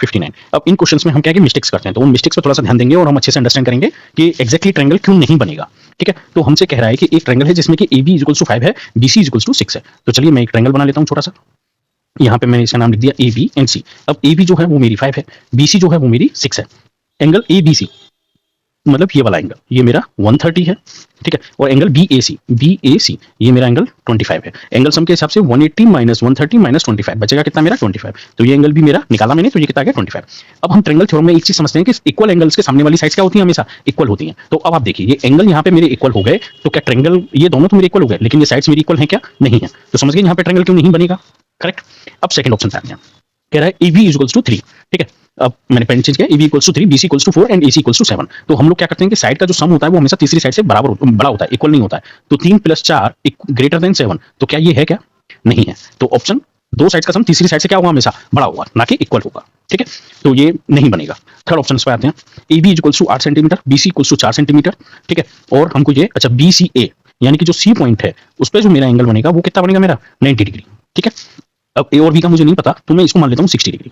59। अब इन क्वेश्चंस में हम क्या है कि मिस्टेक्स करते हैं, तो उन मिस्टेक्स पे थोड़ा सा ध्यान देंगे और हम अच्छे से अंडरस्टैंड करेंगे कि एग्जैक्टली ट्रायंगल क्यों नहीं बनेगा। ठीक है, तो हमसे कह रहा है कि एक ट्रायंगल है जिसमें कि AB इक्वल्स टू 5 है, BC इक्वल्स टू 6 है। तो चलिए मैं एक ट्रायंगल बना लेता हूं छोटा सा। यहाँ पे मैंने इसका नाम लिख दिया AB एंड C। अब AB जो है वो मेरी 5 है, BC जो है वो मेरी 6 है। एंगल ABC मतलब ये वाला एंगल, ये मेरा 130 है। ठीक है, और एंगल BAC ये मेरा एंगल 25 है। एंगल सम के हिसाब से 180 माइनस 130 माइनस 25 बचेगा कितना मेरा 25। तो ये एंगल भी मेरा निकाला मैंने, तो ये कितना आ गया 25। अब हम ट्रायंगल थ्योरम में एक चीज समझते हैं कि इक्वल एंगल्स के सामने वाली साइड्स क्या होती हैं, हमेशा इक्वल होती हैं। तो अब आप देखिए ये एंगल यहाँ पे मेरे इक्वल हो गए, तो क्या ट्रायंगल ये दोनों तो मेरे इक्वल हो गए, लेकिन ये साइड्स मेरी इक्वल हैं क्या, नहीं है। तो समझ गए यहाँ पे ट्रायंगल क्यों नहीं बनेगा। करेक्ट। अब सेकंड ऑप्शन पे आते हैं, कह रहा है AB इक्वल्स टू 3। ठीक है, अब मैंने पेन चेंज किया, AB equals to 3, BC equals to 4 and AC equals to 7। तो हम लोग क्या करते हैं कि साइड का जो सम होता है वो हमेशा तीसरी साइड से बराबर बड़ा होता है, इक्वल नहीं होता है। तो 3 + 4 ग्रेटर देन 7, तो क्या ये है क्या, नहीं है। तो ऑप्शन दो साइड का सम तीसरी साइड से क्या होगा, हमेशा बड़ा होगा, ना कि इक्वल होगा। ठीक है, तो ये नहीं बनेगा। थर्ड ऑप्शन पे आते हैं, AB equals to 8 centimetre, BC equals to 4 centimetre. ठीक है, और हमको ये अच्छा BCA यानी कि जो C पॉइंट है उस पर जो मेरा एंगल बनेगा वो कितना बनेगा मेरा 90 डिग्री। ठीक है, अब A और B का मुझे नहीं पता, तो मैं इसको मान लेता हूँ 60 डिग्री।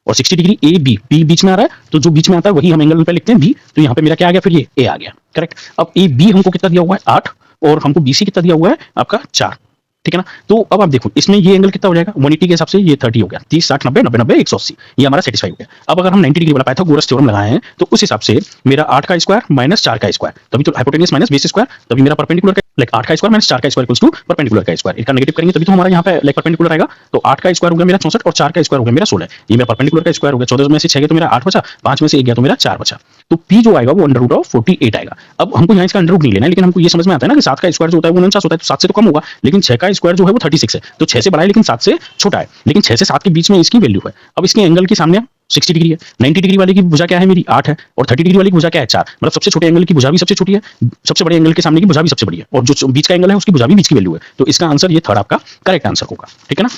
और 60 डिग्री AB, B बीच में आ रहा है, तो जो बीच में आता है वही हम एंगल पे लिखते हैं B। तो यहाँ पे मेरा क्या आ गया, फिर ये A आ गया। करेक्ट। अब AB हमको कितना दिया हुआ है 8, और हमको BC कितना दिया हुआ है आपका 4। ठीक है ना, तो अब आप देखो इसमें ये एंगल कितना हो जाएगा 180 के हिसाब से, ये 30 हो गया, 30 60 90 90 90 180, ये हमारा सेटिस्फाई हो गया। अब अगर हम 90 डिग्री वाला पाइथागोरस थ्योरम लगाए हैं, तो उस हिसाब से मेरा 8 का स्क्वायर माइनस 4 का स्क्वायर, तभी तो हाइपोटेन्यूस माइनस बेस स्क्वायर, तभी मेरा परपेंडिकुलर का लाइक 8 का स्क्वायर माइनस 4 का स्क्वायर इक्वल्स टू परपेंडिकुलर का स्क्वायर। इसका नेगेटिव करेंगे तभी तो हमारा यहाँ पे लाइक परपेंडिकुलर आएगा। तो 8 का स्क्वायर हो गया मेरा 64 और 4 का स्क्वायर हो गया मेरा 16। ये मेरा परपेंडिकुलर का स्क्वायर हो गया, 14 में से 6 गया तो मेरा 8 बचा, 5 में से 1 गया तो मेरा 4 बचा। तो P जो आएगा वो अंडर रूट ऑफ 48 आएगा। अब हमको यहाँ इसका अंडर रूट नहीं लेना है, लेकिन हमको ये समझ में आता है ना कि 7 का स्क्वायर जो होता है वो 49 होता है, तो 7 से तो कम होगा, लेकिन 6 का स्क्वायर जो है वो 36 है, तो 6 से बड़ा है लेकिन 7 से छोटा है, लेकिन 6 से 7 के बीच में इसकी वैल्यू है। अब इसके एंगल के सामने 60 डिग्री है, 90 डिग्री वाले की भुजा क्या है मेरी 8 है, और 30 डिग्री वाली की भुजा क्या है 4। मतलब सबसे छोटे एंगल की भुजा भी सबसे छोटी है, सबसे बड़े एंगल के सामने की भुजा भी सबसे बड़ी है, और जो बीच का एंगल है उसकी भुजा भी बीच की वैल्यू है। तो इसका आंसर ये थर्ड आपका करेक्ट आंसर होगा। ठीक है ना,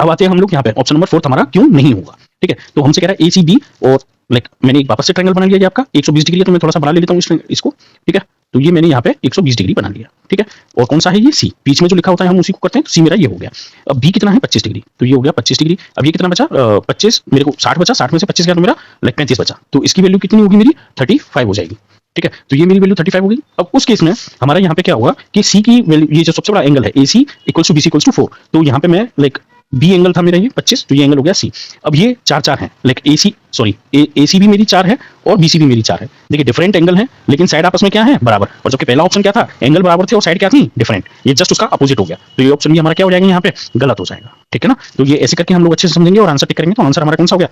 अब आते हैं हम लोग यहाँ पे ऑप्शन नंबर 4 हमारा क्यों नहीं होगा। ठीक है, तो हमसे कह रहा है ACB, और लाइक मैंने एक वापस से ट्रायंगल बना लिया ये आपका 120 डिग्री है, तो मैं थोड़ा सा बड़ा ले लेता हूँ इसको। ठीक है, तो ये मैंने यहाँ पे 120 डिग्री बना लिया। ठीक है, और कौन सा है ये C, बीच में जो लिखा होता है हम उसी को करते हैं। तो C मेरा ये हो गया। अब B कितना है 25 डिग्री, तो ये हो गया 25 डिग्री। अब ये कितना बचा 25, मेरे को 60 बचा, 60 में से 25 गया तो मेरा लाइक 35 बचा, तो इसकी वैल्यू कितनी होगी मेरी 35 हो जाएगी। ठीक है, तो ये मेरी वैल्यू 35 हो गई। अब उस केस में हमारा यहाँ पे क्या होगा कि C की वैल्यू, ये जो सबसे बड़ा एंगल है AC equals to BC equals to 4, तो यहाँ पे मैं लाइक B एंगल था मेरा ये 25, तो ये एंगल हो गया C। अब ये 4 है, लाइक AC भी मेरी 4 है और BC भी मेरी 4 है। देखिए डिफरेंट एंगल है, लेकिन साइड आपस में क्या है बराबर। और जबकि पहला ऑप्शन क्या था, एंगल बराबर थे और साइड क्या थी डिफरेंट, ये जस्ट उसका अपोजिट हो गया। तो ये ऑप्शन भी हमारा क्या हो जाएगा यहाँ पे गलत हो जाएगा। ठीक है ना, तो ये ऐसे करके हम लोग अच्छे से समझेंगे और आंसर टिक करेंगे। तो आंसर हमारा कौन सा हो गया